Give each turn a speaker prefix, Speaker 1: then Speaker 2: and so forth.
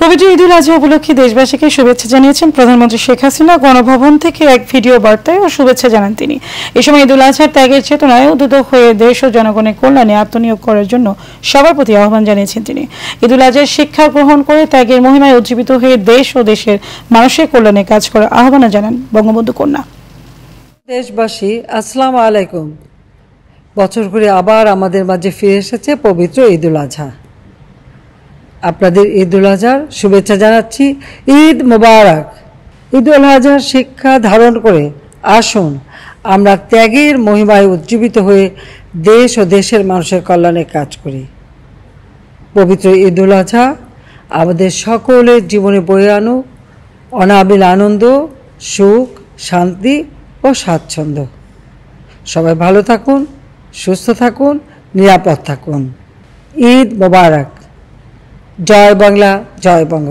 Speaker 1: পবিত্র ঈদুল আজহা উপলক্ষে দেশবাসীকে শুভেচ্ছা জানিয়েছেন প্রধানমন্ত্রী শেখ হাসিনা। গণভবন থেকে এক ভিডিও বার্তায় শুভেচ্ছা জানান তিনি। এ সময় ঈদুল আজহার ত্যাগের চেতনায় উদ্যত হয়ে দেশ ও জনগণের কল্যাণে আত্মনিয়োগ করার জন্য সবার প্রতি আহ্বান জানিয়েছেন তিনি। ঈদুল আজহার শিক্ষা গ্রহণ করে ত্যাগের মহিমায় উজ্জীবিত হয়ে দেশ ও দেশের মানুষের কল্যাণে কাজ করার আহ্বান জানান বঙ্গবন্ধু কন্যা।
Speaker 2: দেশবাসী, আসসালামু আলাইকুম। বছর ঘুরে আবার আমাদের মাঝে ফিরে এসেছে পবিত্র ঈদুল আজহা। আপনাদের ঈদুল আজহার শুভেচ্ছা জানাচ্ছি। ঈদ মোবারক। ঈদুল আজহার শিক্ষা ধারণ করে আসুন আমরা ত্যাগের মহিমায় উজ্জীবিত হয়ে দেশ ও দেশের মানুষের কল্যাণে কাজ করি। পবিত্র ঈদুল আজহা আমাদের সকলের জীবনে বয়ে আনুক অনাবিল আনন্দ, সুখ, শান্তি ও স্বাচ্ছন্দ্য। সবাই ভালো থাকুন, সুস্থ থাকুন, নিরাপদ থাকুন। ঈদ মোবারক। জয় বাংলা, জয় বঙ্গ।